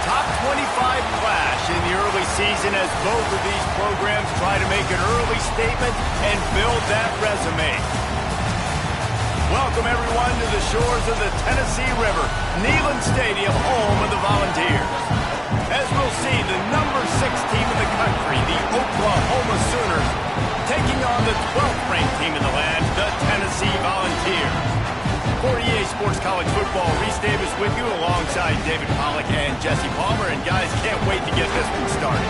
Top 25 clash in the early season as both of these programs try to make an early statement and build that resume. Welcome, everyone, to the shores of the Tennessee River, Neyland Stadium, home of the Volunteers. As we'll see, the number 6 team in the country, the Oklahoma Sooners, taking on the 12th ranked team in the land, the Tennessee Volunteers. For EA Sports College Football, Reese Davis with you alongside David Pollack and Jesse Palmer. And guys, can't wait to get this one started.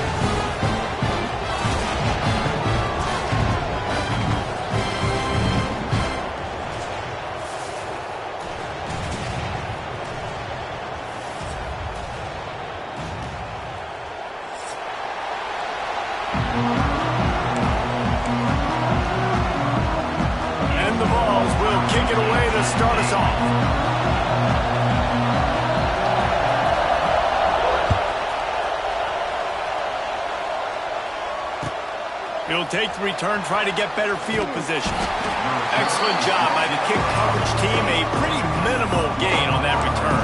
And the Vols will kick it away to start us off. He'll take the return, try to get better field position. Excellent job by the kick coverage team. A pretty minimal gain on that return.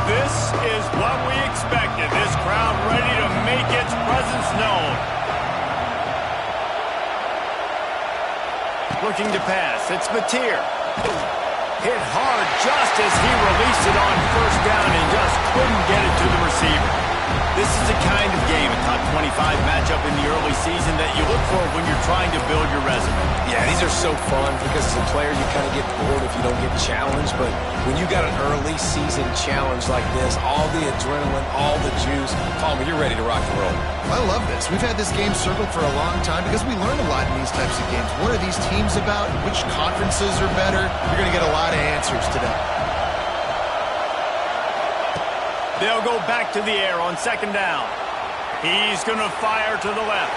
This is what we expected. This crowd ready to make its presence known. Looking to pass. It's Mateer. Hit hard just as he released it on first down and just couldn't get it to the receiver. This is the kind of game, a top 25 matchup in the early season, that you look for when you're trying to build your resume. Yeah, these are so fun because as a player you kind of get bored if you don't get challenged, but when you got an early season challenge like this, all the adrenaline, all the juice, Palmer, you're ready to rock and roll. I love this. We've had this game circled for a long time because we learn a lot in these types of games. What are these teams about? Which conferences are better? You're going to get a lot of answers today. They'll go back to the air on second down. He's going to fire to the left.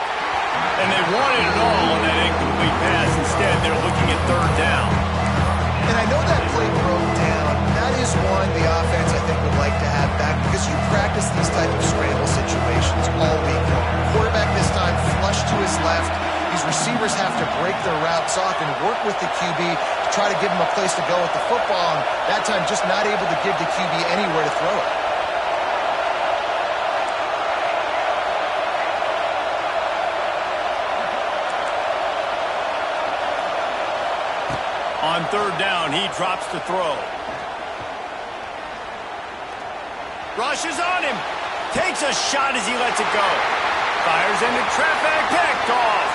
And they wanted it all on that incomplete pass. Instead, they're looking at third down. And I know that play broke down. That is one the offense, I think, would like to have back because you practice these type of scramble situations all week long. Quarterback this time flush to his left. These receivers have to break their routes off and work with the QB to try to give him a place to go with the football. And that time, just not able to give the QB anywhere to throw it. On third down, he drops the throw. Rushes on him. Takes a shot as he lets it go. Fires into traffic. Picked off.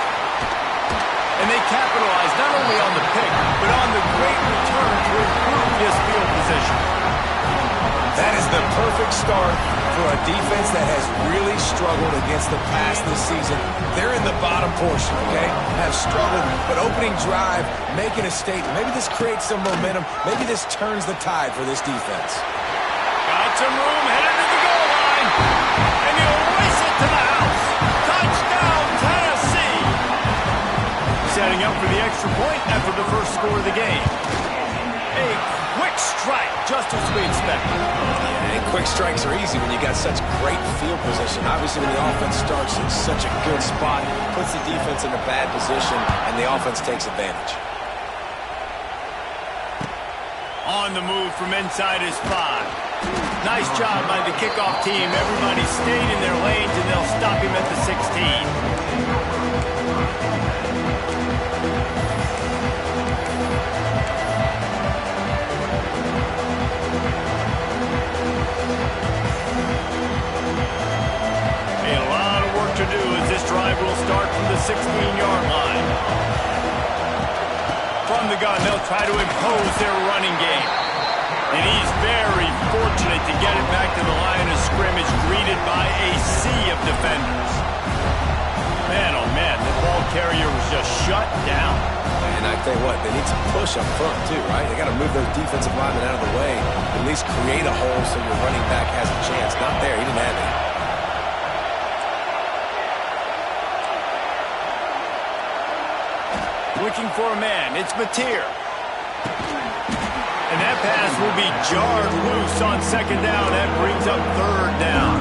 And they capitalize not only on the pick, but on the great return to improve this field position. That is the perfect start for a defense that has really struggled against the pass this season. They're in the bottom portion, okay? Have struggled, but opening drive, making a statement. Maybe this creates some momentum. Maybe this turns the tide for this defense. Got some room, headed to the goal line. And he'll race it to the house. Touchdown, Tennessee. Setting up for the extra point after the first score of the game. A quick strike, just as we expected. Yeah, and quick strikes are easy when you got such great field position. Obviously, when the offense starts in such a good spot, puts the defense in a bad position, and the offense takes advantage. On the move from inside his 5. Nice job by the kickoff team. Everybody stayed in their lanes, and they'll stop him at the 16. To do as this drive will start from the 16-yard line. From the gun, and they'll try to impose their running game. And he's very fortunate to get it back to the line of scrimmage, greeted by a sea of defenders. Man, oh man, the ball carrier was just shut down. And I tell you what, they need some push up front too, right? They got to move those defensive linemen out of the way, at least create a hole so your running back has a chance. Not there, he didn't have it. Looking for a man, it's Mateer. And that pass will be jarred loose on second down. That brings up third down.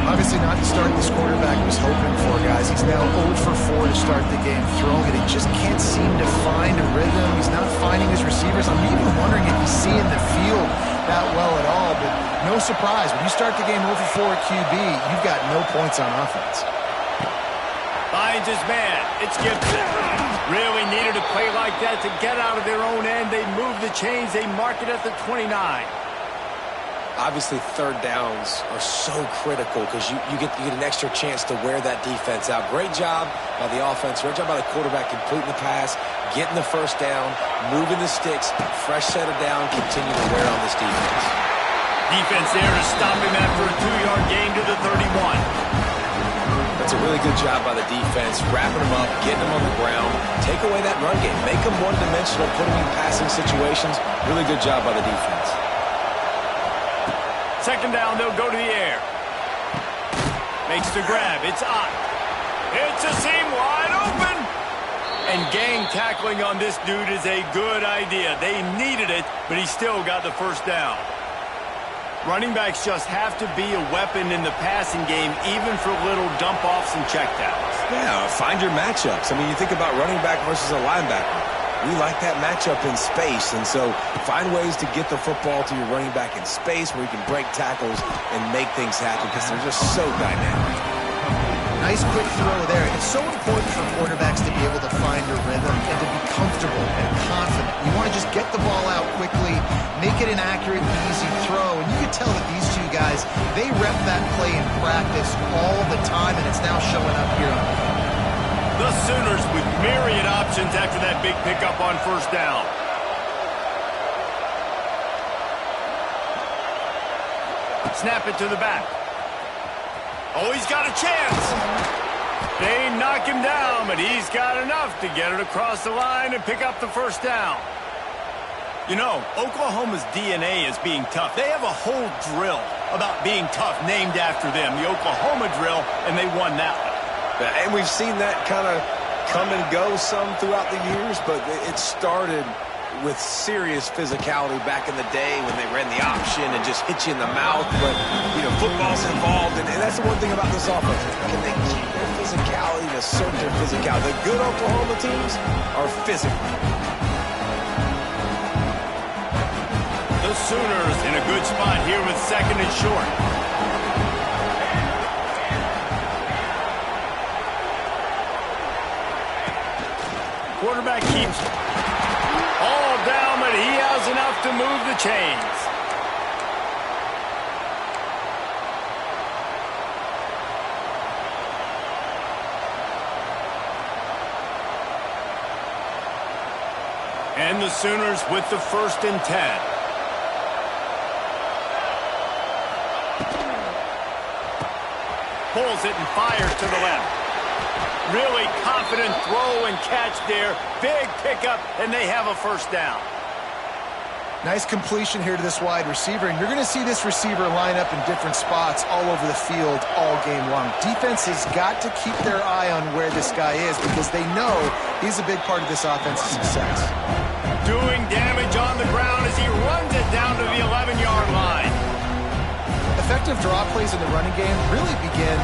Obviously not the start this quarterback was hoping for, guys. He's now 0 for 4 to start the game throwing it. He just can't seem to find a rhythm. He's not finding his receivers. I'm even wondering if he's seeing the field that well at all. But no surprise, when you start the game 0 for 4 at QB, you've got no points on offense. Finds his man. It's Gibson. Really needed a play like that to get out of their own end. They move the chains. They mark it at the 29. Obviously, third downs are so critical because you get an extra chance to wear that defense out. Great job by the offense. Great job by the quarterback completing the pass, getting the first down, moving the sticks, fresh set of down, continue to wear on this defense. Defense there to stop him after a 2-yard gain to the 31. That's a really good job by the defense, wrapping them up, getting them on the ground, take away that run game, make them one-dimensional, put them in passing situations. Really good job by the defense. Second down, they'll go to the air. Makes the grab, it's Ott. It's a seam wide open. And gang tackling on this dude is a good idea. They needed it, but he still got the first down. Running backs just have to be a weapon in the passing game, even for little dump-offs and checkdowns. Yeah, find your matchups. I mean, you think about running back versus a linebacker. We like that matchup in space, and so find ways to get the football to your running back in space where you can break tackles and make things happen because they're just so dynamic. Nice quick throw there. It's so important for quarterbacks to be able to find a rhythm and to be comfortable and confident. You want to just get the ball out quickly, make it an accurate, easy throw. And you can tell that these two guys, they rep that play in practice all the time, and it's now showing up here on the field. The Sooners with myriad options after that big pickup on first down. Snap it to the back. Oh, he's got a chance. They knock him down, but he's got enough to get it across the line and pick up the first down. You know, Oklahoma's DNA is being tough. They have a whole drill about being tough named after them, the Oklahoma drill, and they won that one. And we've seen that kind of come and go some throughout the years, but it started with serious physicality back in the day when they ran the option and just hit you in the mouth. But, you know, football's involved, and that's the one thing about this offense. Can they keep their physicality and assert their physicality? The good Oklahoma teams are physical. The Sooners in a good spot here with second and short. Quarterback keeps it. All down, but he has enough to move the chains. And the Sooners with the 1st and 10. Pulls it and fires to the left. Really confident throw and catch there. Big pickup, and they have a first down. Nice completion here to this wide receiver, and you're going to see this receiver line up in different spots all over the field all game long. Defense has got to keep their eye on where this guy is because they know he's a big part of this offense's success. Doing damage on the ground as he runs it down to the 11-yard line. Effective draw plays in the running game really begin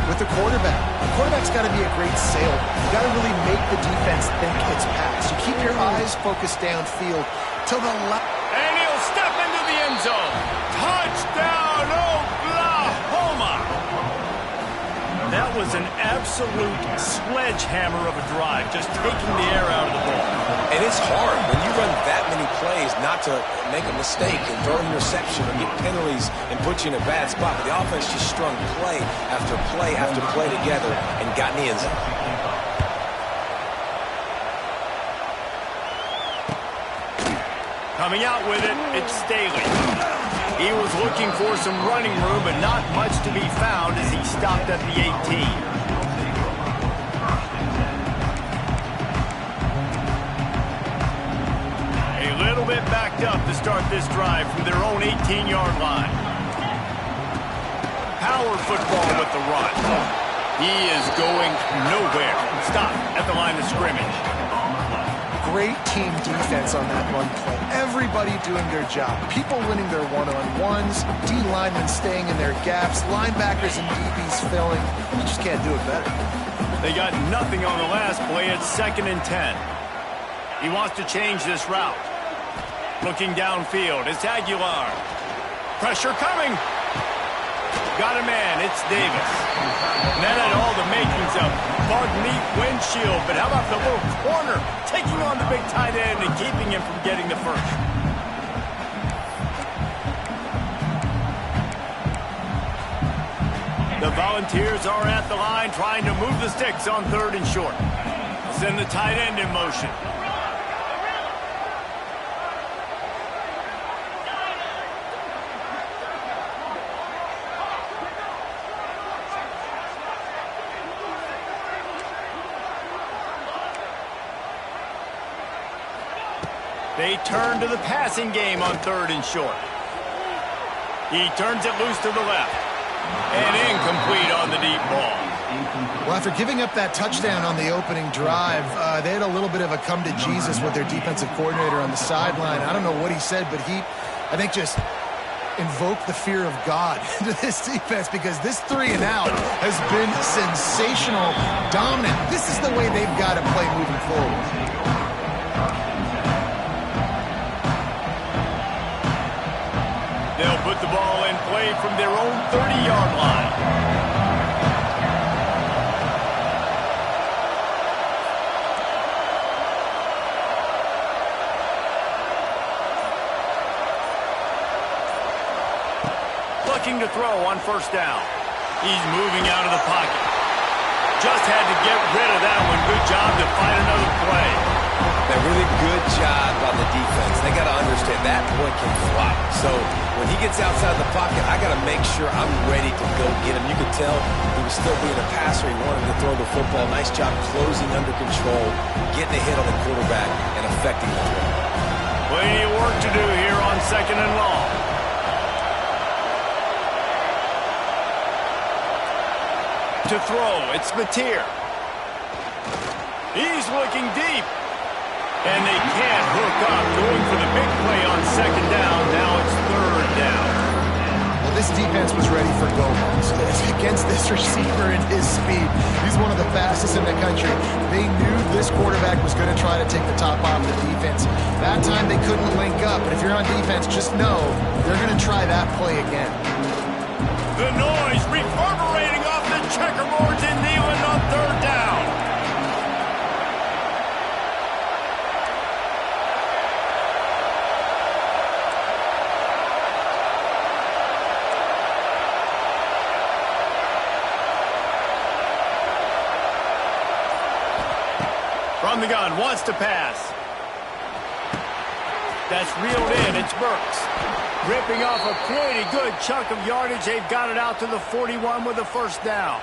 with the quarterback. The quarterback's got to be a great salesman. You got to really make the defense think it's pass. You keep your eyes focused downfield to the left. And he'll step into the end zone. Touchdown, Oklahoma! That was an absolute sledgehammer of a drive, just taking the air out of the ball. And it's hard when you run that many plays not to make a mistake and throw an interception or get penalties and put you in a bad spot. But the offense just strung play after play after play together and got in the end zone. Coming out with it, it's Staley. He was looking for some running room, but not much to be found as he stopped at the 18. A little bit backed up to start this drive from their own 18-yard line. Power football with the run. He is going nowhere. Stop at the line of scrimmage. Great team defense on that run play. Everybody doing their job. People winning their one-on-ones, D linemen staying in their gaps, linebackers and DBs filling. You just can't do it better. They got nothing on the last play. It's 2nd and 10. He wants to change this route. Looking downfield, it's Aguilar. Pressure coming. Got a man, it's Davis. And that had all the makings of bug meat windshield, but how about the little corner taking on the big tight end and keeping him from getting the first? The Volunteers are at the line trying to move the sticks on 3rd and short. Send the tight end in motion. They turn to the passing game on 3rd and short. He turns it loose to the left. And incomplete on the deep ball. Well, after giving up that touchdown on the opening drive, they had a little bit of a come to Jesus with their defensive coordinator on the sideline. I don't know what he said, but he, I think, just invoked the fear of God into this defense, because this 3 and out has been sensational, dominant. This is the way they've got to play moving forward. They'll put the ball in play from their own 30-yard line. Looking to throw on 1st down. He's moving out of the pocket. Just had to get rid of that one. Good job to find another play. A really good job on the defense. They got to understand that boy can fly. So when he gets outside the pocket, I got to make sure I'm ready to go get him. You could tell he was still being a passer. He wanted to throw the football. Nice job closing under control, getting a hit on the quarterback, and affecting the throw. Plenty of work to do here on 2nd and long. To throw, it's Mateer. He's looking deep. And they can't hook up. Going for the big play on 2nd down. Now it's 3rd down. Well, this defense was ready for go-balls. Against this receiver and his speed, he's one of the fastest in the country. They knew this quarterback was going to try to take the top off the defense. That time they couldn't link up. But if you're on defense, just know they're going to try that play again. The noise reverberating off the checkerboards in Neyland on 3rd down. From the gun, wants to pass. That's reeled in, it's Burks. Ripping off a pretty good chunk of yardage. They've got it out to the 41 with a 1st down.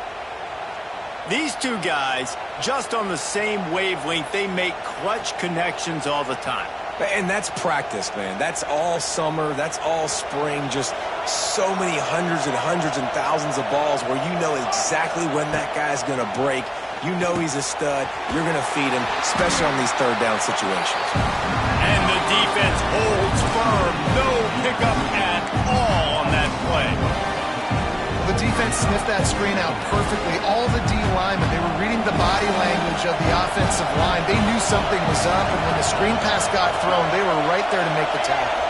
These two guys, just on the same wavelength, they make clutch connections all the time. And that's practice, man. That's all summer. That's all spring. Just so many hundreds and thousands of balls where you know exactly when that guy's going to break. You know he's a stud. You're going to feed him, especially on these 3rd down situations. And the defense holds firm. No pickup at all on that play. The defense sniffed that screen out perfectly. All the D linemen, they were reading the body language of the offensive line. They knew something was up, and when the screen pass got thrown, they were right there to make the tackle.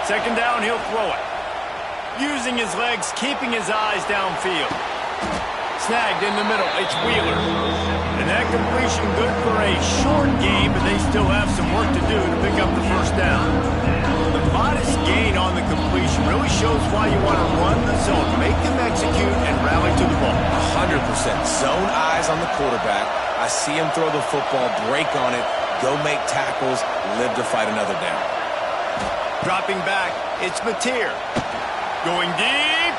Second down, he'll throw it. Using his legs, keeping his eyes downfield. Snagged in the middle. It's Wheeler. And that completion good for a short game, but they still have some work to do to pick up the first down. The modest gain on the completion really shows why you want to run the zone, make them execute, and rally to the ball. 100%. Zone eyes on the quarterback. I see him throw the football, break on it, go make tackles, live to fight another down. Dropping back, it's Mateer. Going deep.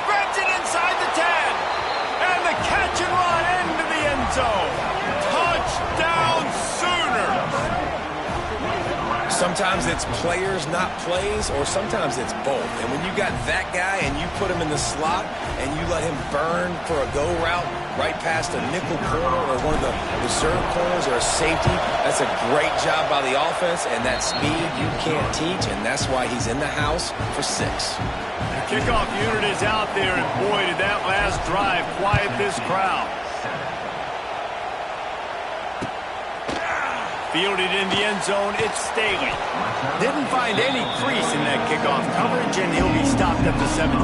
Grabs it inside the 10. And the catch and run into the end zone. Touchdown Sooners. Sometimes it's players, not plays, or sometimes it's both. And when you got that guy and you put him in the slot and you let him burn for a go route right past a nickel corner or one of the reserve corners or a safety, that's a great job by the offense, and that speed you can't teach, and that's why he's in the house for 6. The kickoff unit is out there, and boy, did that last drive quiet this crowd. Fielded in the end zone, it's Staley. Didn't find any crease in that kickoff coverage, and he'll be stopped at the 17.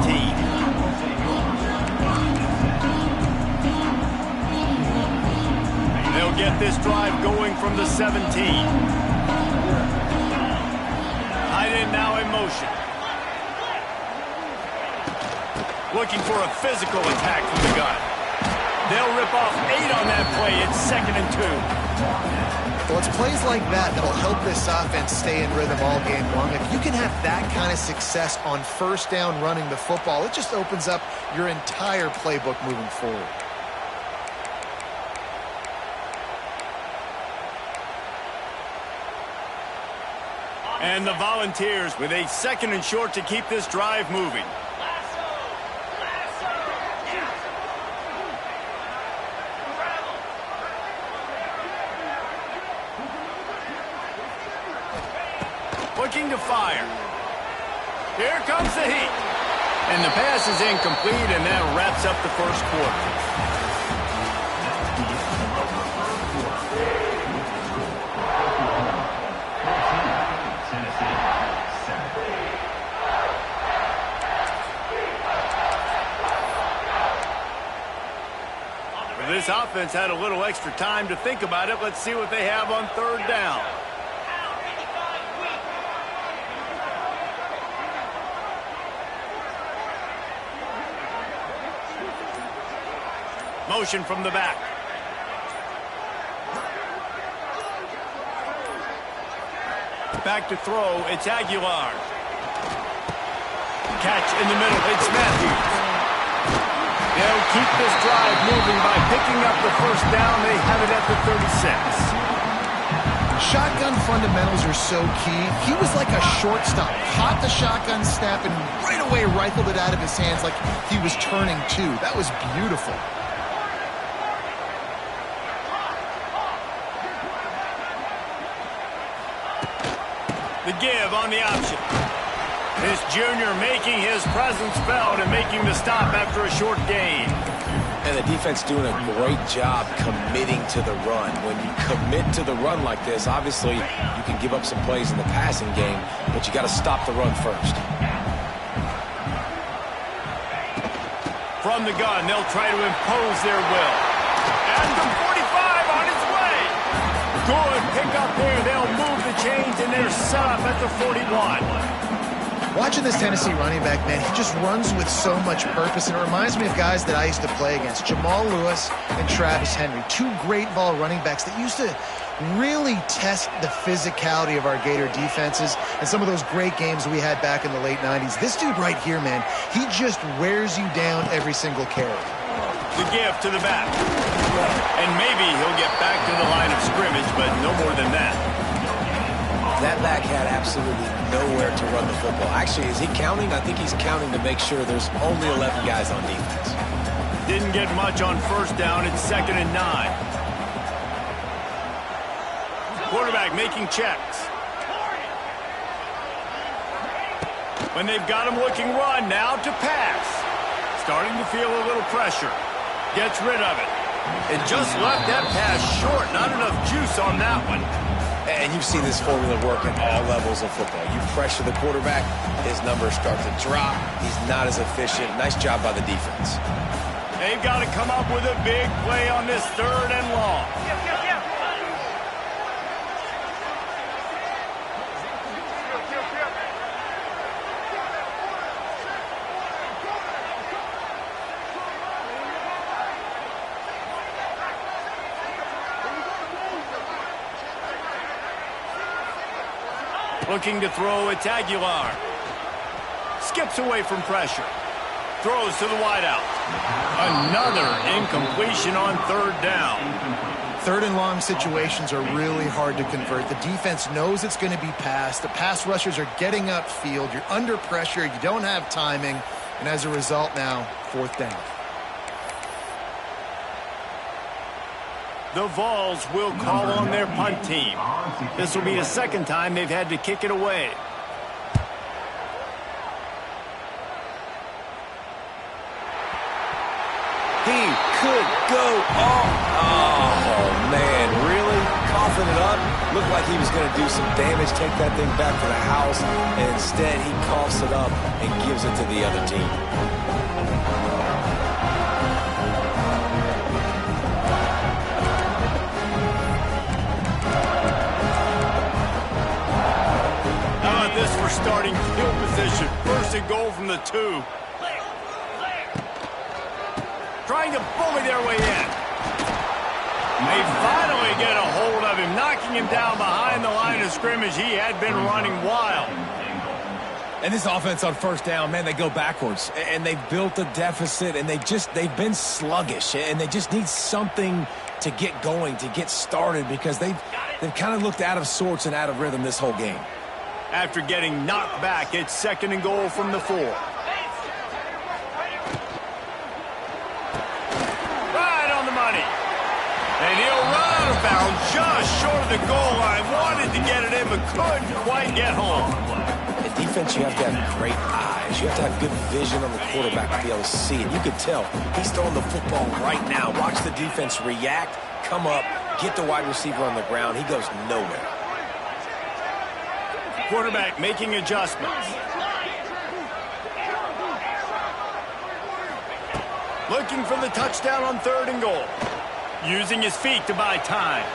They'll get this drive going from the 17. Tight end now in motion. Looking for a physical attack from the gun. They'll rip off 8 on that play. It's 2nd and 2. Well, it's plays like that that'll help this offense stay in rhythm all game long. If you can have that kind of success on first down running the football, it just opens up your entire playbook moving forward. And the Volunteers with a 2nd and short to keep this drive moving. Looking to fire. Here comes the heat. And the pass is incomplete, and that wraps up the first quarter. Well, this offense had a little extra time to think about it. Let's see what they have on 3rd down. Motion from the back. Back to throw. It's Aguilar. Catch in the middle. It's Matthews. They'll keep this drive moving by picking up the first down. They have it at the 36. Shotgun fundamentals are so key. He was like a shortstop. Caught the shotgun snap and right away rifled it out of his hands like he was turning two. That was beautiful. The give on the option. This junior making his presence felt and making the stop after a short gain. And the defense doing a great job committing to the run. When you commit to the run like this, obviously you can give up some plays in the passing game, but you got to stop the run first. From the gun, they'll try to impose their will. And the 45 on its way. Good pick up there. They'll move the chains, and they're set up at the 41. Watching this Tennessee running back, man, he just runs with so much purpose, and it reminds me of guys that I used to play against, Jamal Lewis and Travis Henry, 2 great ball running backs that used to really test the physicality of our Gator defenses and some of those great games we had back in the late 90s. This dude right here, man, he just wears you down every single carry. The give to the back. And maybe he'll get back to the line of scrimmage, but no more than that. That back had absolutely nowhere to run the football. Actually, is he counting? I think he's counting to make sure there's only 11 guys on defense. Didn't get much on first down. It's 2nd and 9. Quarterback making checks. When they've got him looking run, now to pass. Starting to feel a little pressure. Gets rid of it. And just left that pass short. Not enough juice on that one. And you've seen this formula work at all levels of football. You pressure the quarterback, his numbers start to drop. He's not as efficient. Nice job by the defense. They've got to come up with a big play on this 3rd and long. Looking to throw, it's Aguilar. Skips away from pressure. Throws to the wideout. Another incompletion on 3rd down. 3rd and long situations are really hard to convert. The defense knows it's going to be passed. The pass rushers are getting upfield. You're under pressure. You don't have timing. And as a result now, 4th down. The Vols will call on their punt team. This will be the 2nd time they've had to kick it away. He could go off. Oh, man, really? Coughing it up? Looked like he was going to do some damage, take that thing back to the house, and instead he coughs it up and gives it to the other team. This for starting field position. 1st and goal from the 2. Trying to bully their way in. They finally get a hold of him, knocking him down behind the line of scrimmage. He had been running wild. And this offense on 1st down, man, they go backwards. And they've built a deficit, and they've been sluggish. And they just need something to get going, to get started, because they've kind of looked out of sorts and out of rhythm this whole game. After getting knocked back, it's 2nd and goal from the 4. Right on the money. And he'll run out of bounds just short of the goal line. Wanted to get it in, but couldn't quite get home. In defense, you have to have great eyes. You have to have good vision on the quarterback to be able to see it. You can tell he's throwing the football right now. Watch the defense react, come up, get the wide receiver on the ground. He goes nowhere. Quarterback making adjustments. Looking for the touchdown on 3rd and goal. Using his feet to buy time.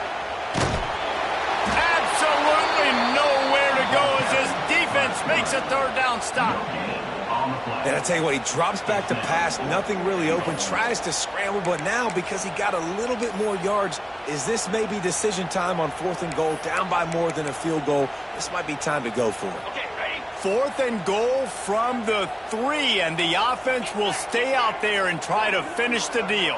Absolutely nowhere to go as this defense makes a 3rd down stop. And I tell you what, he drops back to pass, nothing really open, tries to scramble, but now because he got a little bit more yards, is this maybe decision time on 4th and goal, down by more than a field goal? This might be time to go for it. Okay, ready? 4th and goal from the 3, and the offense will stay out there and try to finish the deal.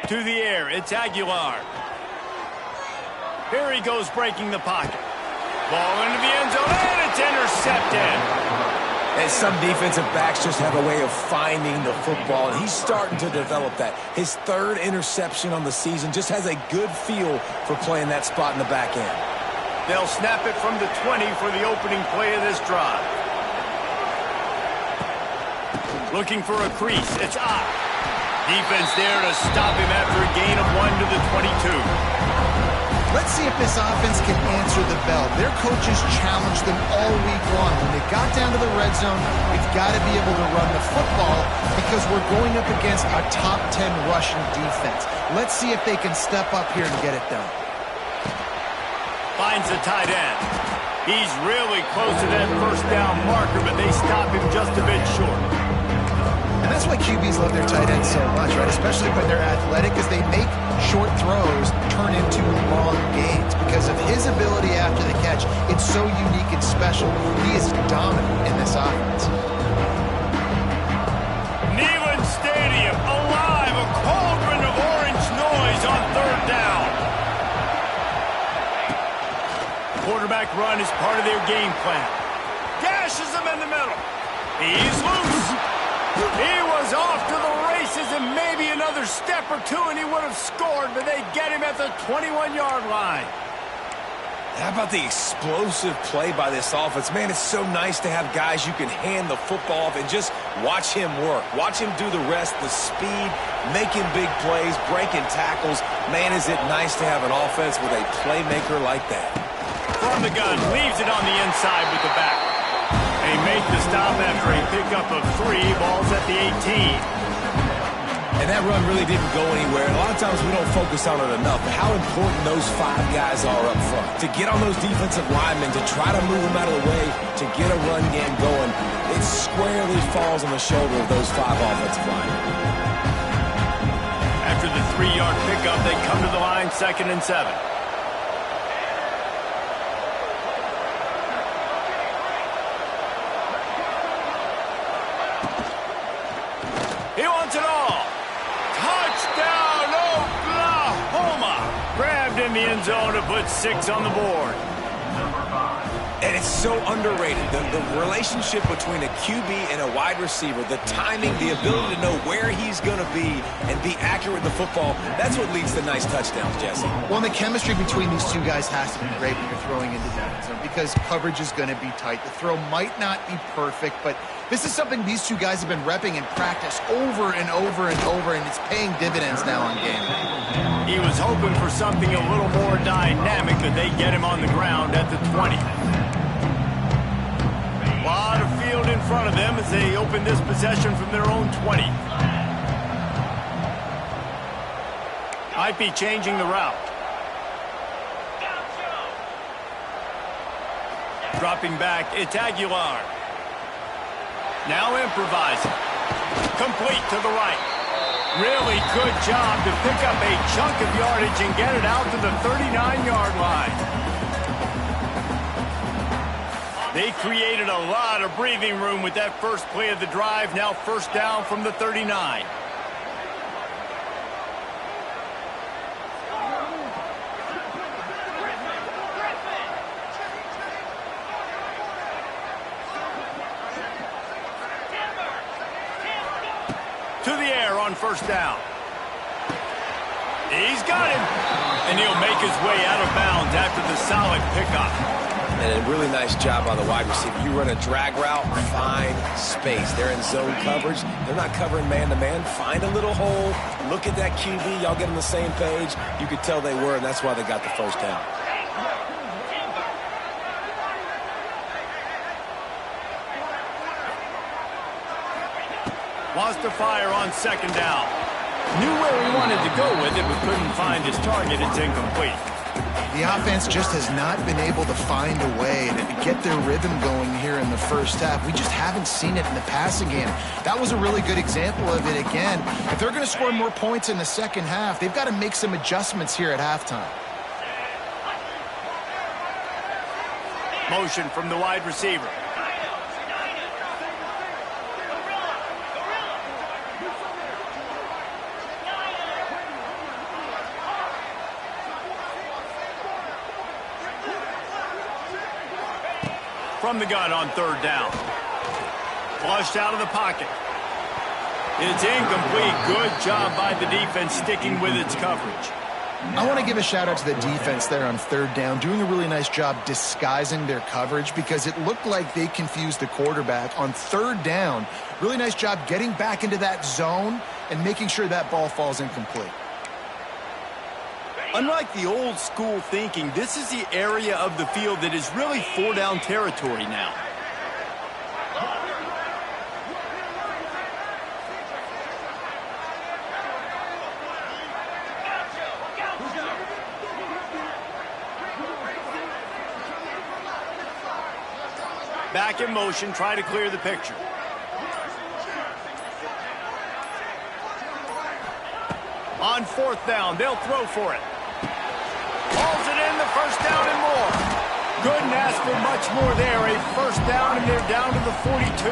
To the air, it's Aguilar. Here he goes, breaking the pocket. Ball into the end zone, and it's intercepted. And some defensive backs just have a way of finding the football, and he's starting to develop that. His 3rd interception on the season, just has a good feel for playing that spot in the back end. They'll snap it from the 20 for the opening play of this drive. Looking for a crease, it's Ott. Defense there to stop him after a gain of 1 to the 22. Let's see if this offense can answer the bell. Their coaches challenged them all week long. When they got down to the red zone, we've got to be able to run the football because we're going up against a top 10 rushing defense. Let's see if they can step up here and get it done. Finds the tight end. He's really close to that 1st down marker, but they stop him just a bit short. And that's why QBs love their tight ends so much, right? Especially when they're athletic, because they make short throws turn into long gains. Because of his ability after the catch, it's so unique and special. He is dominant in this offense. Neyland Stadium alive, a cauldron of orange noise on 3rd down. Quarterback run is part of their game plan. Gashes him in the middle. He's loose. He was off to the races. spaces and maybe another step or two and he would have scored, but they get him at the 21-yard line. How about the explosive play by this offense? Man, it's so nice to have guys you can hand the football off and just watch him work. Watch him do the rest, the speed, making big plays, breaking tackles. Man, is it nice to have an offense with a playmaker like that. From the gun, leaves it on the inside with the back. They make the stop after a pickup of 3, balls at the 18. And that run really didn't go anywhere. And a lot of times we don't focus on it enough. But how important those 5 guys are up front. To get on those defensive linemen, to try to move them out of the way, to get a run game going, it squarely falls on the shoulder of those 5 offensive linemen. After the 3-yard pickup, they come to the line, 2nd and 7. He wants it all. Touchdown, Oklahoma! Grabbed in the end zone to put 6 on the board. And it's so underrated. The relationship between a QB and a wide receiver, the timing, the ability to know where he's going to be and be accurate with the football, that's what leads to nice touchdowns, Jesse. Well, and the chemistry between these two guys has to be great when you're throwing into the end zone because coverage is going to be tight. The throw might not be perfect, but this is something these two guys have been repping in practice over and over and over, and it's paying dividends now on game. He was hoping for something a little more dynamic, but they get him on the ground at the 20. A lot of field in front of them as they open this possession from their own 20. Might be changing the route. Dropping back, it's Aguilar. Now improvising. Complete to the right. Really good job to pick up a chunk of yardage and get it out to the 39-yard line. They created a lot of breathing room with that first play of the drive. Now 1st down from the 39. To the air on 1st down. He's got him. And he'll make his way out of bounds after the solid pickup. And a really nice job by the wide receiver. You run a drag route, find space. They're in zone coverage. They're not covering man-to-man. Find a little hole. Look at that QB. Y'all get on the same page. You could tell they were, and that's why they got the 1st down. Wants to fire on 2nd down. Knew where he wanted to go with it, but couldn't find his target. It's incomplete. The offense just has not been able to find a way to get their rhythm going here in the first half. We just haven't seen it in the passing game. That was a really good example of it again. If they're going to score more points in the second half, they've got to make some adjustments here at halftime. Motion from the wide receiver. From the gun on 3rd down. Flushed out of the pocket. It's incomplete. Good job by the defense sticking with its coverage. I want to give a shout out to the defense there on 3rd down, doing a really nice job disguising their coverage because it looked like they confused the quarterback on 3rd down. Really nice job getting back into that zone and making sure that ball falls incomplete. Unlike the old school thinking, this is the area of the field that is really 4-down territory now. Back in motion, try to clear the picture. On 4th down, they'll throw for it. Hauls it in, the 1st down and more. Couldn't ask for much more there. A 1st down, and they're down to the 42.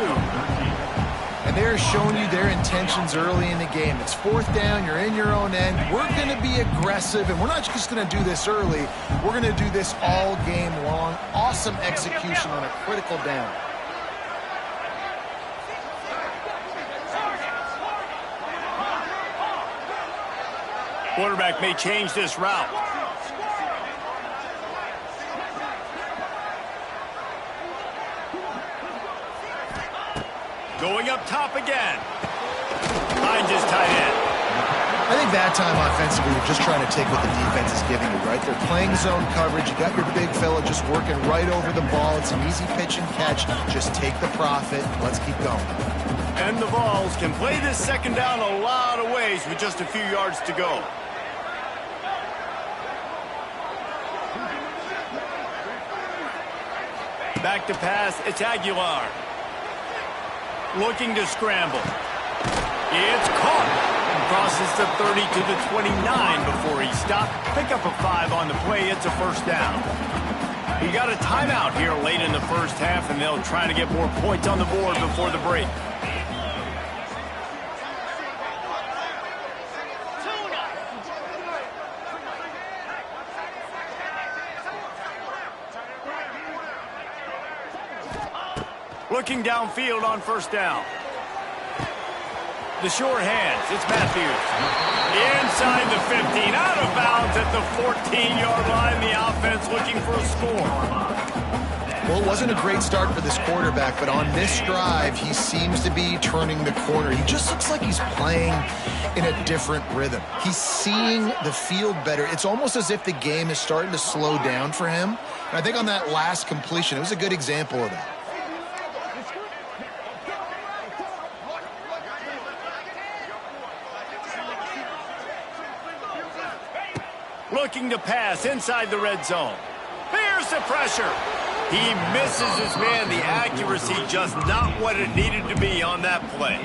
And they're showing you their intentions early in the game. It's 4th down, you're in your own end. We're going to be aggressive, and we're not just going to do this early. We're going to do this all game long. Awesome execution on a critical down. Quarterback may change this route. Going up top again. Finds his tight end. I think that time offensively, you're just trying to take what the defense is giving you, right? They're playing zone coverage. You got your big fella just working right over the ball. It's an easy pitch and catch. Just take the profit. Let's keep going. And the Vols can play this second down a lot of ways with just a few yards to go. Back to pass. It's Aguilar. Looking to scramble. It's caught. Crosses the 30 to the 29 before he stopped. Pick up a 5 on the play. It's a first down. He got a timeout here late in the first half, and they'll try to get more points on the board before the break. Looking downfield on first down. The short hands, it's Matthews. Inside the 15, out of bounds at the 14-yard line. The offense looking for a score. Well, it wasn't a great start for this quarterback, but on this drive, he seems to be turning the corner. He just looks like he's playing in a different rhythm. He's seeing the field better. It's almost as if the game is starting to slow down for him. And I think on that last completion, it was a good example of that. Looking to pass inside the red zone. Here's the pressure. He misses his man. The accuracy just not what it needed to be on that play.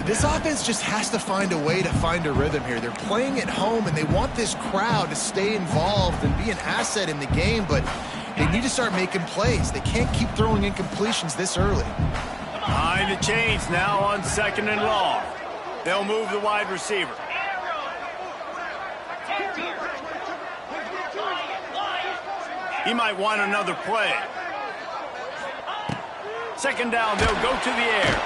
This offense just has to find a way to find a rhythm here. They're playing at home, and they want this crowd to stay involved and be an asset in the game, but they need to start making plays. They can't keep throwing incompletions this early. Behind the chains now on 2nd and long. They'll move the wide receiver. He might want another play. 2nd down, they'll go to the air.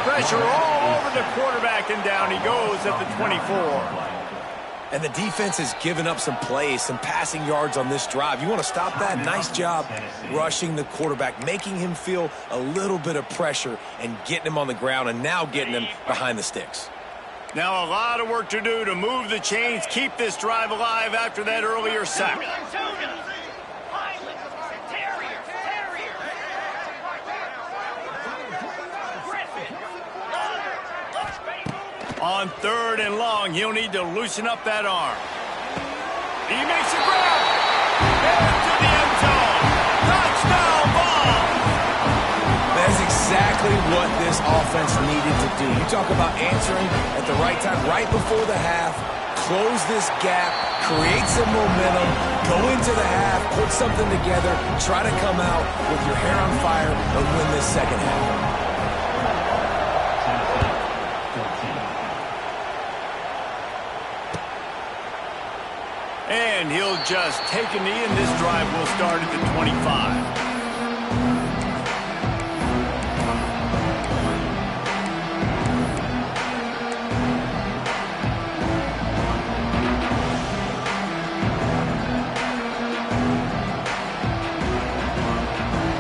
Pressure all over the quarterback, and down he goes at the 24. And the defense has given up some plays, some passing yards on this drive. You want to stop that? Nice job rushing the quarterback, making him feel a little bit of pressure and getting him on the ground, and now getting him behind the sticks. Now a lot of work to do to move the chains, keep this drive alive after that earlier sack. On 3rd and long, he'll need to loosen up that arm. He makes a grab. Into the end zone. Touchdown ball. That's exactly what this offense needed to do. You talk about answering at the right time, right before the half, close this gap, create some momentum, go into the half, put something together, try to come out with your hair on fire and win this second half. And he'll just take a knee, and this drive will start at the 25.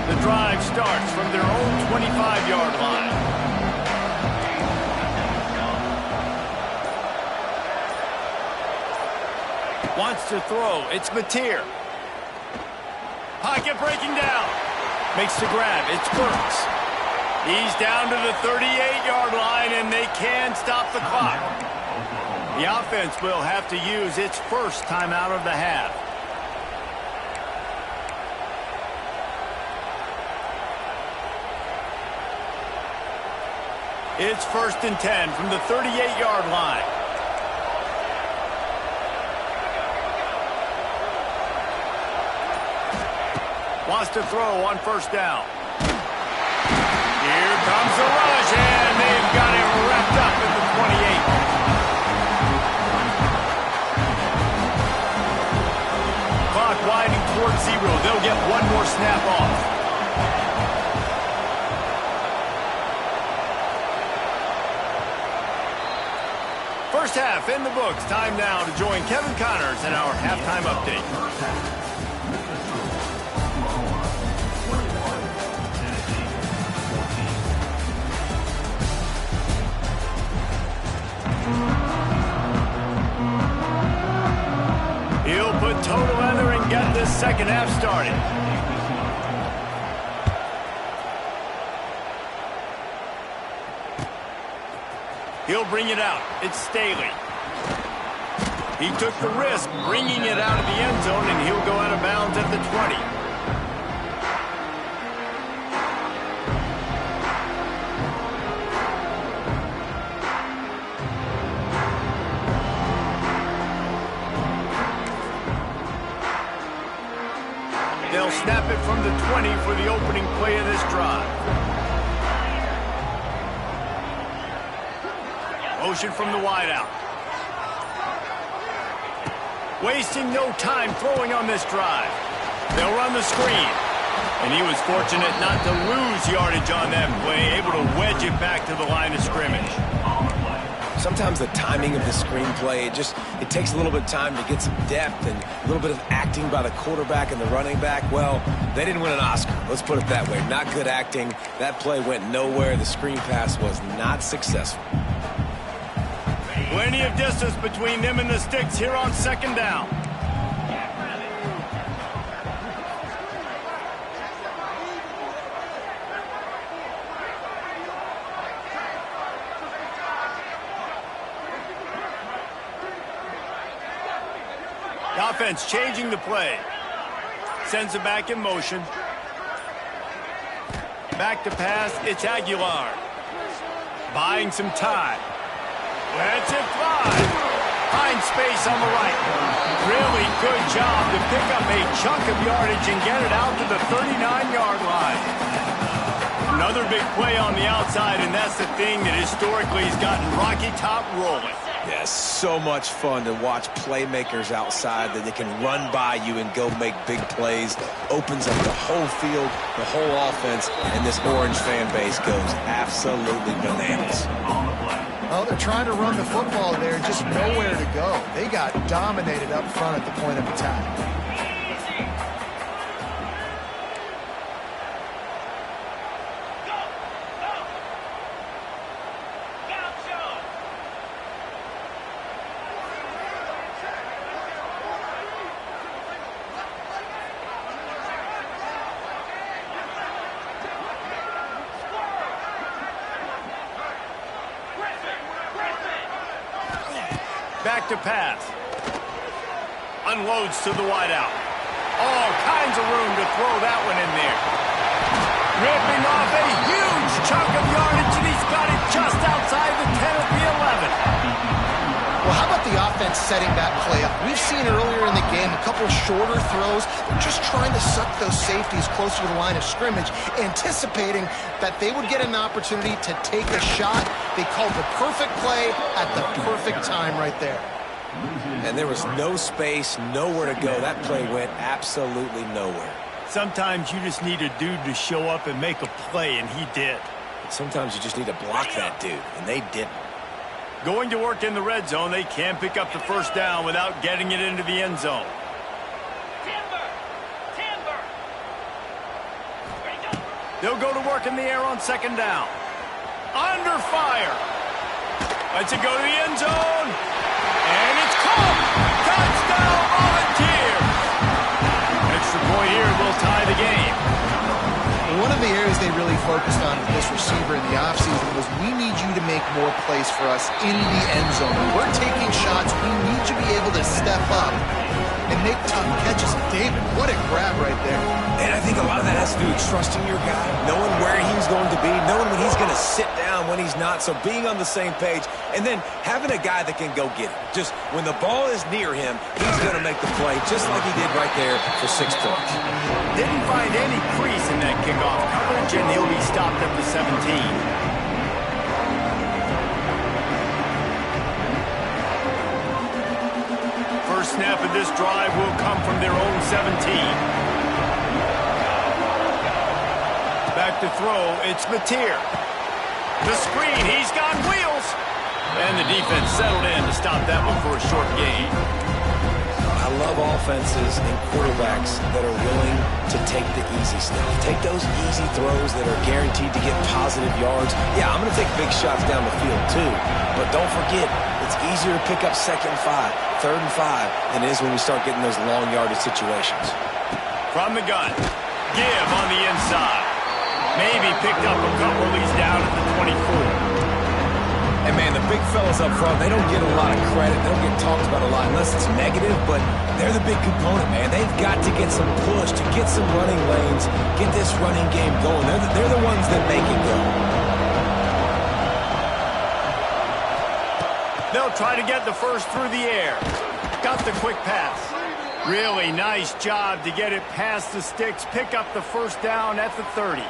The drive starts from their own 25-yard line. Wants to throw. It's Mateer. Pocket breaking down. Makes the grab. It's Burks. He's down to the 38-yard line, and they can stop the clock. The offense will have to use its first timeout of the half. It's 1st and 10 from the 38-yard line. Wants to throw on 1st down. Here comes the rush, and they've got him wrapped up at the 28. Clock winding towards 0. They'll get one more snap off. First half in the books. Time now to join Kevin Connors in our halftime update. He'll put toe to leather and get this second half started. He'll bring it out. It's Staley. He took the risk bringing it out of the end zone, and he'll go out of bounds at the 20. They'll snap it from the 20 for the opening play of this drive. Motion from the wideout. Wasting no time throwing on this drive. They'll run the screen. And he was fortunate not to lose yardage on that play, able to wedge it back to the line of scrimmage. Sometimes the timing of the screenplay, it takes a little bit of time to get some depth and a little bit of acting by the quarterback and the running back. Well, they didn't win an Oscar. Let's put it that way. Not good acting. That play went nowhere. The screen pass was not successful. Plenty of distance between them and the sticks here on second down. The offense changing the play. Sends it back in motion. Back to pass, it's Aguilar. Buying some time. Lets it fly. Finds space on the right. Really good job to pick up a chunk of yardage and get it out to the 39-yard line. Another big play on the outside, and that's the thing that historically has gotten Rocky Top rolling. Yeah, so much fun to watch playmakers outside that they can run by you and go make big plays. Opens up the whole field, the whole offense, and this Orange fan base goes absolutely bananas. Oh, they're trying to run the football there, just nowhere to go. They got dominated up front at the point of attack. Back to pass. Unloads to the wideout. All kinds of room to throw that one in there. Ripping off a huge chunk of yardage, and he's got it just outside the 10 of the 11. Well, how about the offense setting that play up? We've seen earlier in the game a couple shorter throws. They're just trying to suck those safeties closer to the line of scrimmage, anticipating that they would get an opportunity to take a shot. They called the perfect play at the perfect time right there. And there was no space, nowhere to go. That play went absolutely nowhere. Sometimes you just need a dude to show up and make a play, and he did. Sometimes you just need to block that dude, and they didn't. Going to work in the red zone, they can't pick up the first down without getting it into the end zone. They'll go to work in the air on second down. Under fire. Lets it go to the end zone. And it's caught. Touchdown, Volunteers. Extra point here will tie the game. One of the areas they really focused on with this receiver in the offseason was, we need you to make more plays for us in the end zone. When we're taking shots, we need you to be able to step up and make tough catches. David, what a grab right there. And I think a lot of that has to do with trusting your guy, knowing where he's going to be, knowing when he's going to sit down, when he's not. So being on the same page, and then having a guy that can go get it. Just when the ball is near him, he's going to make the play, just like he did right there for 6 points. Didn't find any crease in that kickoff coverage, and he'll be stopped at the 17. First snap of this drive will come from their own 17. Back to throw, it's Mateer. The screen, he's got wheels. And the defense settled in to stop that one for a short gain. I love offenses and quarterbacks that are willing to take the easy stuff. Take those easy throws that are guaranteed to get positive yards. Yeah, I'm going to take big shots down the field too. But don't forget, it's easier to pick up 2nd and 5, 3rd and 5 than it is when we start getting those long yardage situations. From the gun, give on the inside. Maybe picked up a couple of these down at the 24. And, man, the big fellas up front, they don't get a lot of credit. They don't get talked about a lot unless it's negative, but they're the big component, man. They've got to get some push, to get some running lanes, get this running game going. They're the ones that make it go. They'll try to get the first through the air. Got the quick pass. Really nice job to get it past the sticks, pick up the first down at the 30.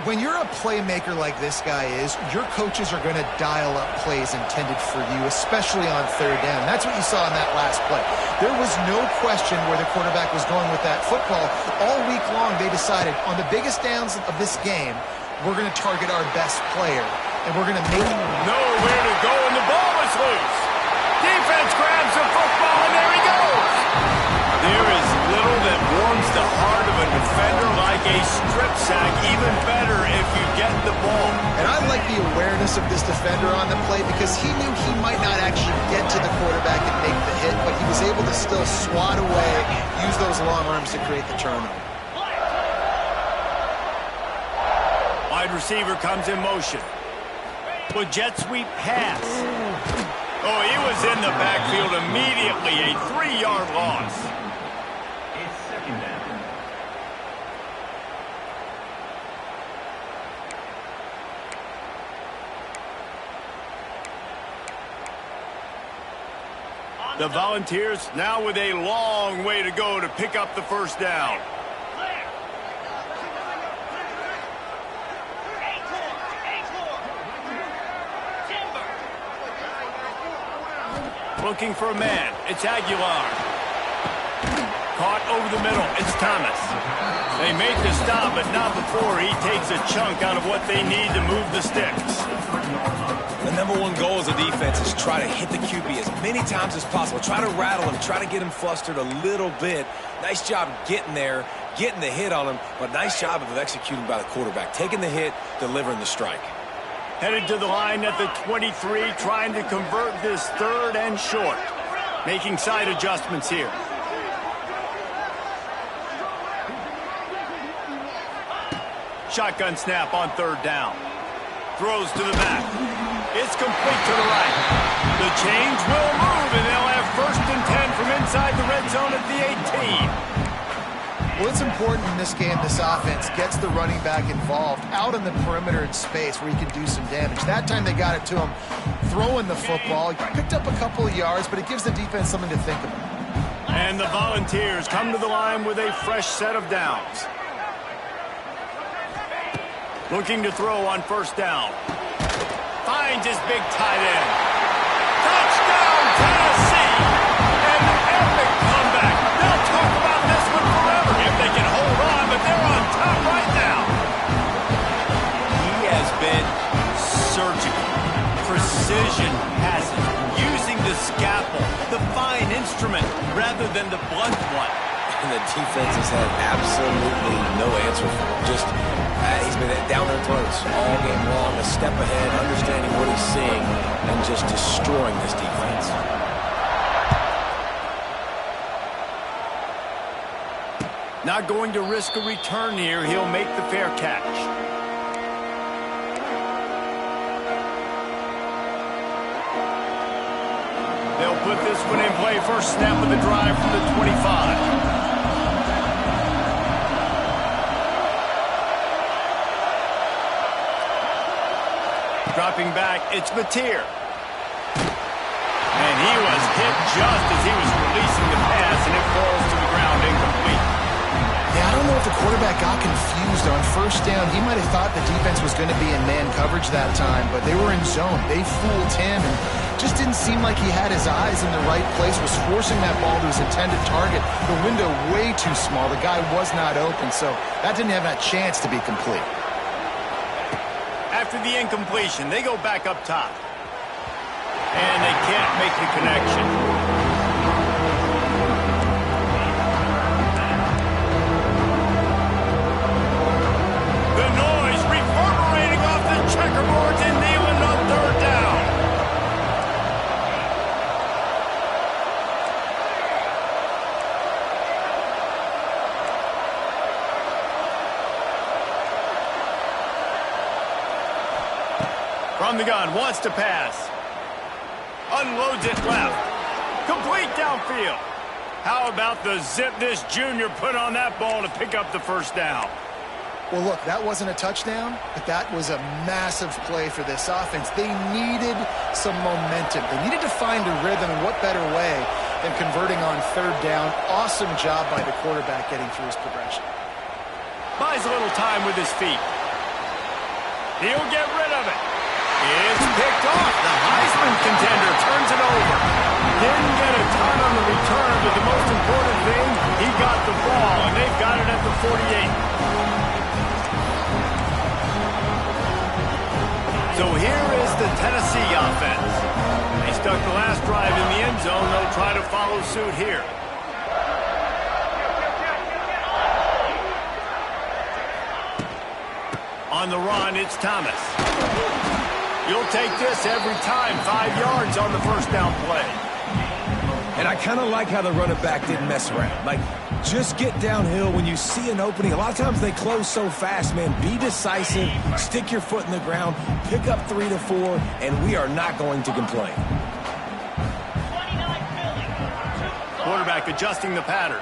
When you're a playmaker like this guy is, your coaches are going to dial up plays intended for you, especially on 3rd down. That's what you saw in that last play. There was no question where the quarterback was going with that football. All week long, they decided on the biggest downs of this game, we're going to target our best player, and we're going to make it. Nowhere to go, and the ball is loose. Defense grabs the football, and there he goes. There is little that warms the heart of a defender like a strip sack, even better if you get the ball. And I like the awareness of this defender on the play because he knew he might not actually get to the quarterback and make the hit, but he was able to still swat away, use those long arms to create the turnover. Wide receiver comes in motion. With jet sweep pass. Oh, he was in the backfield immediately, a 3-yard loss. It's 2nd down. The Volunteers now with a long way to go to pick up the first down. Looking for a man. It's Aguilar. Caught over the middle. It's Thomas. They make the stop, but not before he takes a chunk out of what they need to move the sticks. The number one goal as a defense is try to hit the QB as many times as possible. Try to rattle him. Try to get him flustered a little bit. Nice job getting there, getting the hit on him, but nice job of executing by the quarterback. Taking the hit, delivering the strike. Headed to the line at the 23, trying to convert this 3rd and short. Making side adjustments here. Shotgun snap on 3rd down. Throws to the back. It's complete to the right. The chains will move, and they'll have 1st and 10 from inside the red zone at the 18. Well, it's important in this game, this offense gets the running back involved out on the perimeter in space where he can do some damage. That time they got it to him throwing the football. He picked up a couple of yards, but it gives the defense something to think about. And the Volunteers come to the line with a fresh set of downs. Looking to throw on 1st down. Finds his big tight end. Touchdown, Tennessee! An epic comeback. They'll talk about this one forever if they can hold on, but they're on top right now. He has been surgical. Precision passes. Using the scalpel, the fine instrument, rather than the blunt one. And the defense has had absolutely no answer for him. Just, he's been down their throats all game long, a step ahead, understanding what he's seeing, and just destroying this defense. Not going to risk a return here. He'll make the fair catch. They'll put this one in play. First snap of the drive from the 25. Dropping back, it's Mateer. And he was hit just as he was releasing the pass, and it falls to the ground incomplete. Yeah, I don't know if the quarterback got confused on 1st down. He might have thought the defense was going to be in man coverage that time, but they were in zone. They fooled him and just didn't seem like he had his eyes in the right place, was forcing that ball to his intended target. The window way too small. The guy was not open, so that didn't have that chance to be complete. After the incompletion, they go back up top. And they can't make the connection. The noise reverberating off the checkerboards in Neyland on third down. From the gun, wants to pass. Unloads it left. Complete downfield. How about the zip this junior put on that ball to pick up the first down? Well, look, that wasn't a touchdown, but that was a massive play for this offense. They needed some momentum. They needed to find a rhythm, and what better way than converting on third down. Awesome job by the quarterback getting through his progression. Buys a little time with his feet. He'll get rid of it. It's picked off. The Heisman contender turns it over. Didn't get a ton on the return, but the most important thing, he got the ball, and they've got it at the 48. So here is the Tennessee offense. They stuck the last drive in the end zone. They'll try to follow suit here. On the run, it's Thomas. You'll take this every time. 5 yards on the first down play. And I kind of like how the running back didn't mess around. Like, just get downhill when you see an opening. A lot of times they close so fast, man. Be decisive, stick your foot in the ground, pick up 3 to 4, and we are not going to complain. Quarterback adjusting the pattern.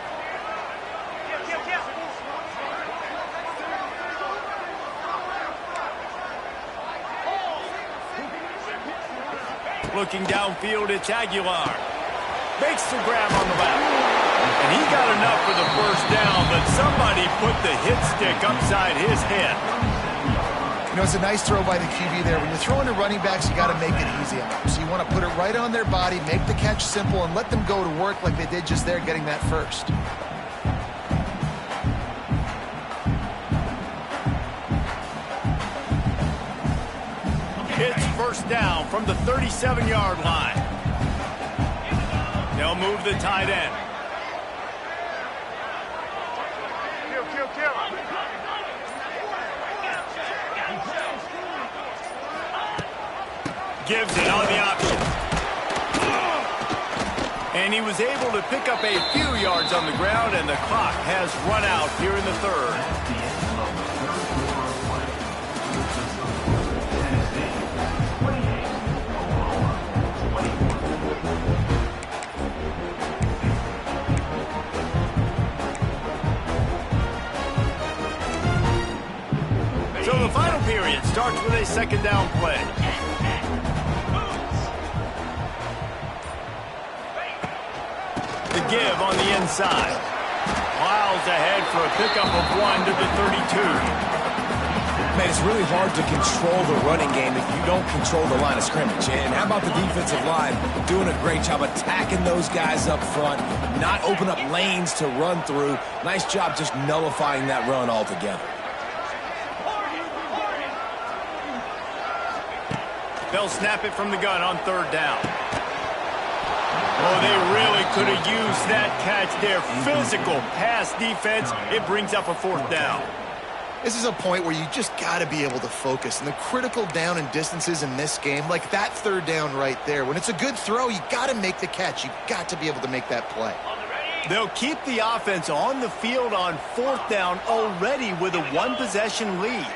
Looking downfield, it's Aguilar. Makes the grab on the left. And he got enough for the first down, but somebody put the hit stick upside his head. You know, it's a nice throw by the QB there. When you're throwing to running backs, you got to make it easy on them. So you want to put it right on their body, make the catch simple, and let them go to work like they did just there, getting that first. It's first down from the 37-yard line. They'll move the tight end. Gives it on the option. And he was able to pick up a few yards on the ground, and the clock has run out here in the third. So the final period starts with a second down play. The give on the inside. Miles ahead for a pickup of 1 to the 32. Man, it's really hard to control the running game if you don't control the line of scrimmage. And how about the defensive line doing a great job attacking those guys up front, not open up lanes to run through. Nice job just nullifying that run altogether. They'll snap it from the gun on third down. Oh, they really could have used that catch there. Physical pass defense. It brings up a fourth down. This is a point where you just got to be able to focus. And the critical down and distances in this game, like that third down right there, when it's a good throw, you got to make the catch. You got to be able to make that play. They'll keep the offense on the field on fourth down already with a one-possession lead.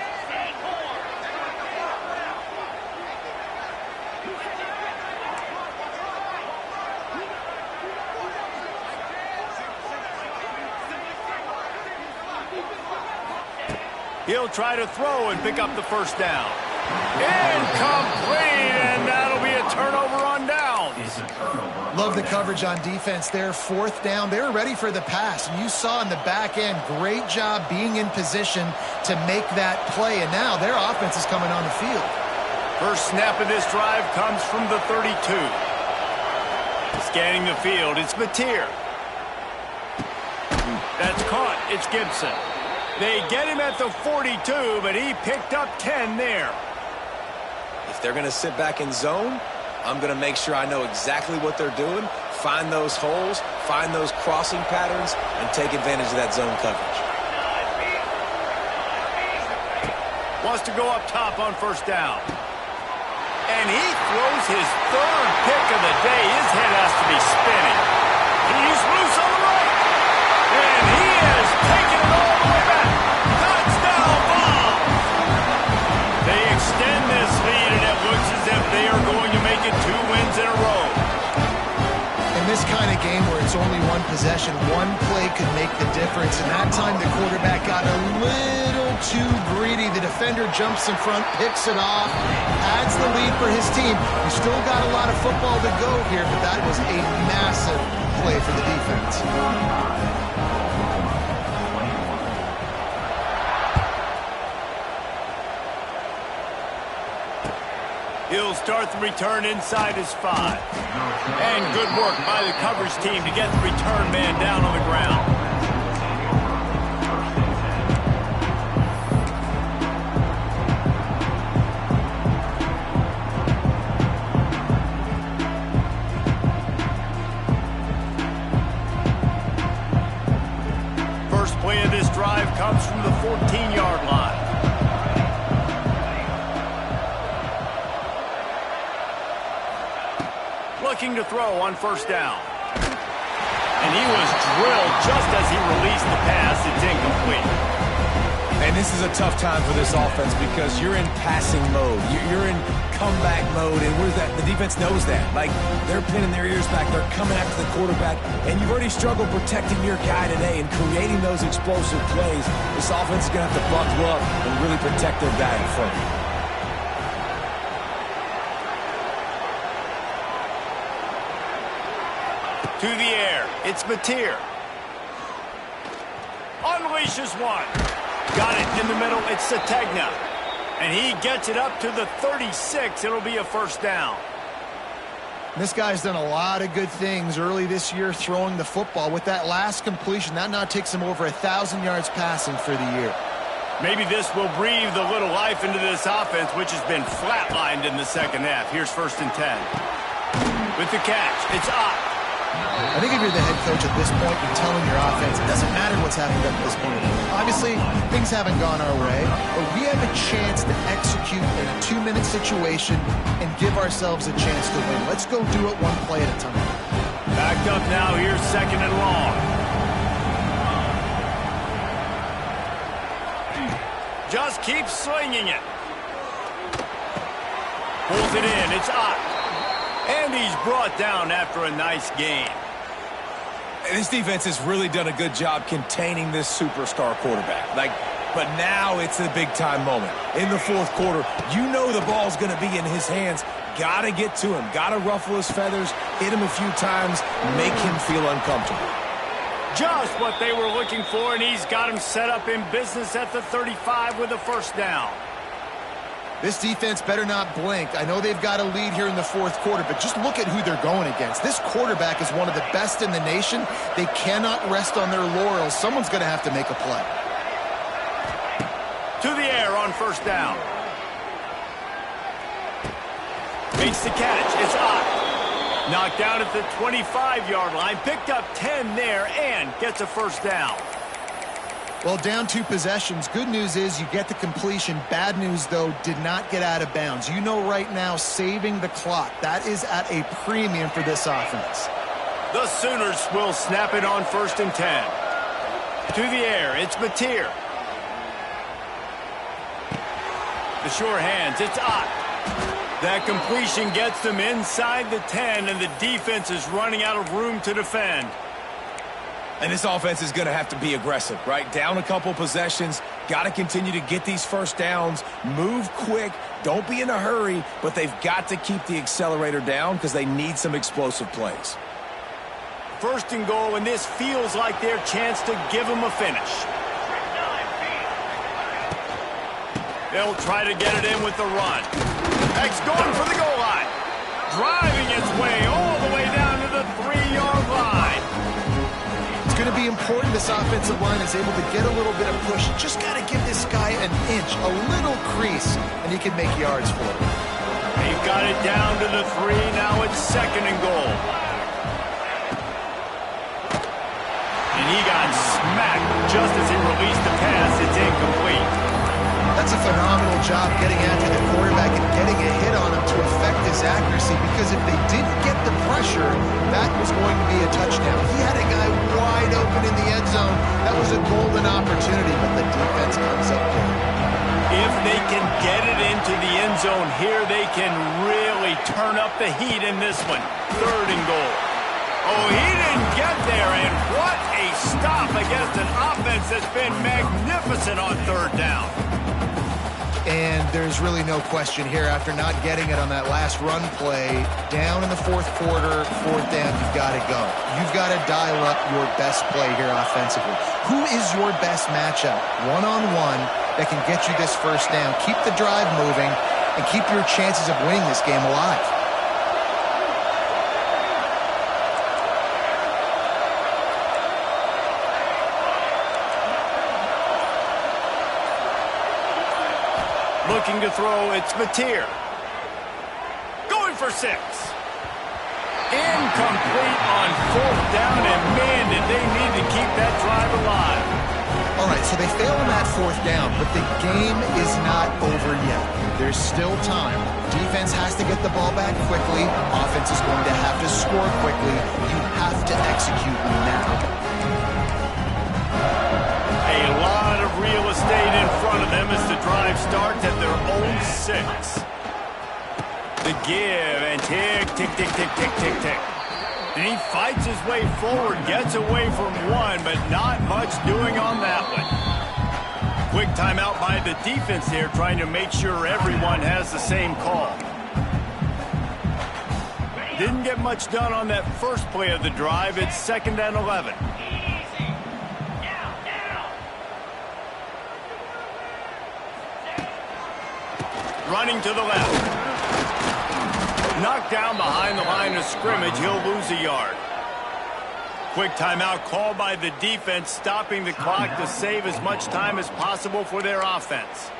He'll try to throw and pick up the first down. Incomplete, and that'll be a turnover on downs. Love the coverage on defense there. Fourth down, they were ready for the pass. And you saw in the back end, great job being in position to make that play. And now their offense is coming on the field. First snap of this drive comes from the 32. Scanning the field, it's Mateer. That's caught, it's Gibson. They get him at the 42, but he picked up 10 there. If they're going to sit back in zone, I'm going to make sure I know exactly what they're doing, find those holes, find those crossing patterns, and take advantage of that zone coverage. Wants to go up top on first down. And he throws his third pick of the day. His head has to be spinning. He's loose on the right. And he is taking it all the way back. Touchdown ball. They extend this lead, and it looks as if they are going to make it 2 wins in a row. In this kind of game where it's only one possession, one play could make the difference. And that time the quarterback got a little too greedy. The defender jumps in front, picks it off, adds the lead for his team. He's still got a lot of football to go here, but that was a massive play for the defense. He'll start the return inside his 5. And good work by the coverage team to get the return man down on the ground. First play of this drive comes from the 14-yard line. Looking to throw on first down. And he was drilled just as he released the pass. It's incomplete. And this is a tough time for this offense because you're in passing mode. You're in comeback mode, and where's that? The defense knows that. Like, they're pinning their ears back. They're coming after the quarterback, and you've already struggled protecting your guy today and creating those explosive plays. This offense is going to have to buckle up and really protect their guy in front. To the air, it's Mateer. Unleashes one. Got it in the middle, it's Sategna. And he gets it up to the 36. It'll be a first down. This guy's done a lot of good things early this year throwing the football. With that last completion, that now takes him over 1,000 yards passing for the year. Maybe this will breathe a little life into this offense, which has been flatlined in the second half. Here's 1st and 10. With the catch, it's Ott. I think if you're the head coach at this point, you're telling your offense, it doesn't matter what's happened up to this point. Obviously, things haven't gone our way, but we have a chance to execute in a 2-minute situation and give ourselves a chance to win. Let's go do it one play at a time. Backed up now, here's 2nd and long. Just keep slinging it. Pulls it in, it's Ott. And he's brought down after a nice game. This defense has really done a good job containing this superstar quarterback. But now it's a big-time moment. In the 4th quarter, you know the ball's going to be in his hands. Got to get to him. Got to ruffle his feathers, hit him a few times, make him feel uncomfortable. Just what they were looking for, and he's got him set up in business at the 35 with a first down. This defense better not blink. I know they've got a lead here in the 4th quarter, but just look at who they're going against. This quarterback is one of the best in the nation. They cannot rest on their laurels. Someone's going to have to make a play. To the air on first down. Makes the catch. It's Ott. Knocked down at the 25-yard line. Picked up 10 there and gets a first down. Well, down 2 possessions. Good news is you get the completion. Bad news, though, did not get out of bounds. You know right now, saving the clock. That is at a premium for this offense. The Sooners will snap it on 1st and 10. To the air, it's Mateer. The sure hands, it's Ott. That completion gets them inside the 10, and the defense is running out of room to defend. And this offense is going to have to be aggressive, right? Down a couple possessions, got to continue to get these first downs, move quick, don't be in a hurry, but they've got to keep the accelerator down because they need some explosive plays. 1st and goal, and this feels like their chance to give them a finish. They'll try to get it in with the run. X going for the goal line. Driving its way all the way down to the 3-yard line. It's going to be important this offensive line is able to get a little bit of push. Just got to give this guy an inch, a little crease, and he can make yards for it. They've got it down to the 3 now. just as he released the pass, it's incomplete. That's a phenomenal job getting after the quarterback and getting a hit on him to affect his accuracy, because if they didn't get the pressure, that was going to be a touchdown. He had a guy wide open in the end zone. That was a golden opportunity, but the defense comes up big. If they can get it into the end zone here, they can really turn up the heat in this one. 3rd and goal. Oh, he didn't get there, and what a stop against an offense that's been magnificent on 3rd down. And there's really no question here, after not getting it on that last run play, down in the 4th quarter, 4th down, you've got to go. You've got to dial up your best play here offensively. Who is your best matchup, one-on-one, that can get you this 1st down, keep the drive moving, and keep your chances of winning this game alive? Looking to throw, it's Mateer. Going for 6. Incomplete on 4th down, and man, did they need to keep that drive alive. All right, so they fail on that 4th down, but the game is not over yet. There's still time. Defense has to get the ball back quickly. Offense is going to have to score quickly. You have to execute now. A lot of real estate in front of them as the drive starts at their own 6. The give, and tick, tick, tick, tick, tick, tick, tick. And he fights his way forward, gets away from 1, but not much doing on that one. Quick timeout by the defense here, trying to make sure everyone has the same call. Didn't get much done on that first play of the drive. It's 2nd and 11. Running to the left. Knocked down behind the line of scrimmage. He'll lose a yard. Quick timeout called by the defense, stopping the clock to save as much time as possible for their offense.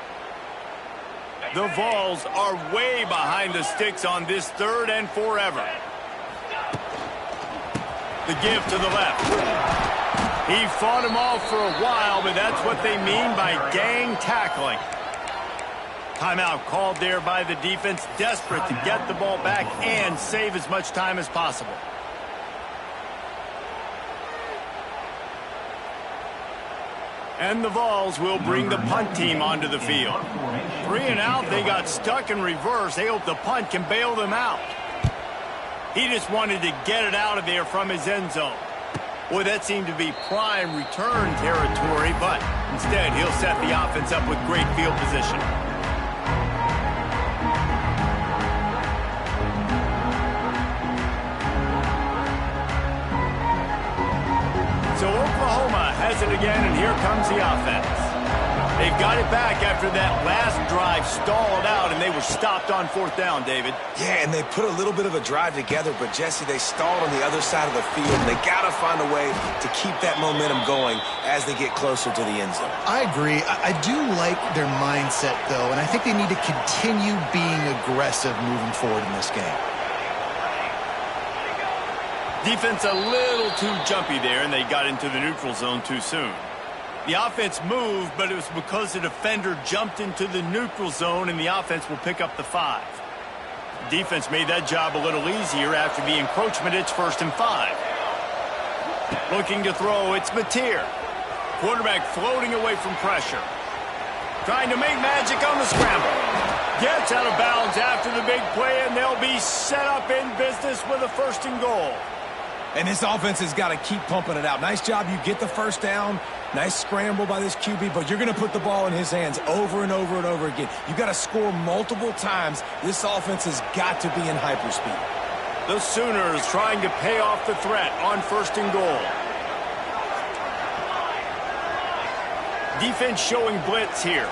The Vols are way behind the sticks on this 3rd and forever. The give to the left. He fought him off for a while, but that's what they mean by gang tackling. Timeout called there by the defense, desperate to get the ball back and save as much time as possible. And the Vols will bring the punt team onto the field. 3 and out, they got stuck in reverse. They hope the punt can bail them out. He just wanted to get it out of there from his end zone. Boy, that seemed to be prime return territory, but instead he'll set the offense up with great field position. So Oklahoma has it again, and here comes the offense. They've got it back after that last drive stalled out, and they were stopped on 4th down, David. Yeah, and they put a little bit of a drive together, but, Jesse, they stalled on the other side of the field, and they got to find a way to keep that momentum going as they get closer to the end zone. I agree. I do like their mindset, though, and I think they need to continue being aggressive moving forward in this game. Defense a little too jumpy there, and they got into the neutral zone too soon. The offense moved, but it was because the defender jumped into the neutral zone, and the offense will pick up the 5. Defense made that job a little easier after the encroachment. It's 1st and 5. Looking to throw, it's Mateer. Quarterback floating away from pressure. Trying to make magic on the scramble. Gets out of bounds after the big play, and they'll be set up in business with a 1st and goal. And this offense has got to keep pumping it out. Nice job. You get the 1st down. Nice scramble by this QB, but you're going to put the ball in his hands over and over and over again. You've got to score multiple times. This offense has got to be in hyperspeed. The Sooners trying to pay off the threat on 1st and goal. Defense showing blitz here.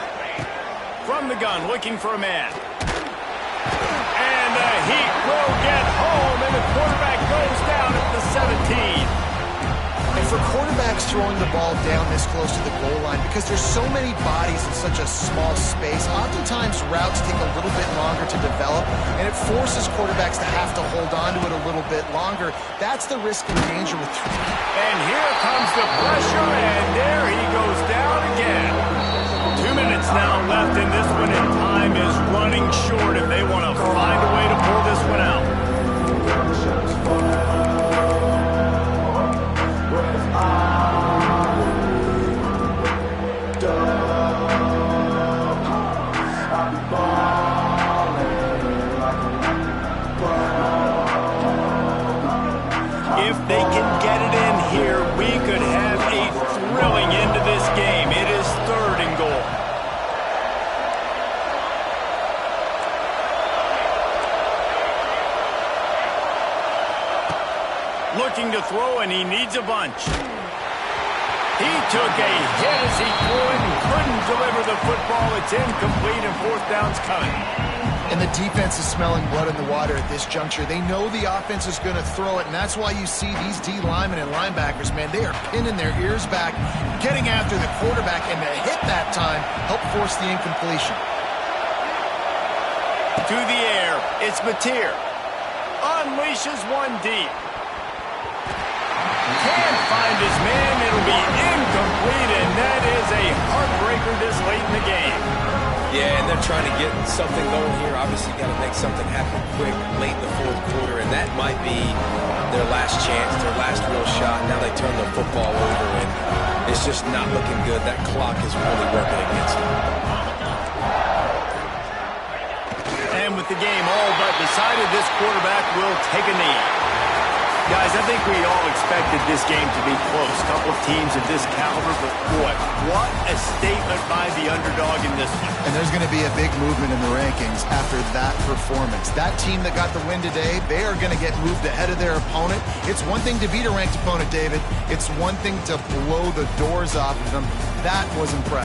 From the gun, looking for a man. And the heat will get home, and the quarterback goes down at the 17. And for quarterbacks throwing the ball down this close to the goal line because there's so many bodies in such a small space. Oftentimes, routes take a little bit longer to develop, and it forces quarterbacks to have to hold on to it a little bit longer. That's the risk and danger with three. And here comes the pressure, and there he goes down again. 2 minutes now left in this one, and time is running short if they want to find a way to pull this one out. If they can get it in here, we could have a thrilling end to this game. It is 3rd and goal. Looking to throw, and he needs a bunch. He took a hit as he threw it and couldn't deliver the football. It's incomplete, and 4th down's coming. And the defense is smelling blood in the water at this juncture. They know the offense is going to throw it, and that's why you see these D linemen and linebackers, man, they are pinning their ears back, getting after the quarterback, and the hit that time helped force the incompletion. To the air, it's Mateer. Unleashes one deep. Can't find his man. It'll be incomplete, and that is a heartbreaker this late in the game. Yeah, and they're trying to get something going here. Obviously, you got to make something happen quick late in the 4th quarter, and that might be their last chance, their last real shot. Now they turn the football over, and it's just not looking good. That clock is really working against them. And with the game all but decided, this quarterback will take a knee. Guys, I think we all expected this game to be close. Couple of teams of this caliber, but boy, what a statement by the underdog in this one. And there's going to be a big movement in the rankings after that performance. That team that got the win today, they are going to get moved ahead of their opponent. It's one thing to beat a ranked opponent, David. It's one thing to blow the doors off of them. That was impressive.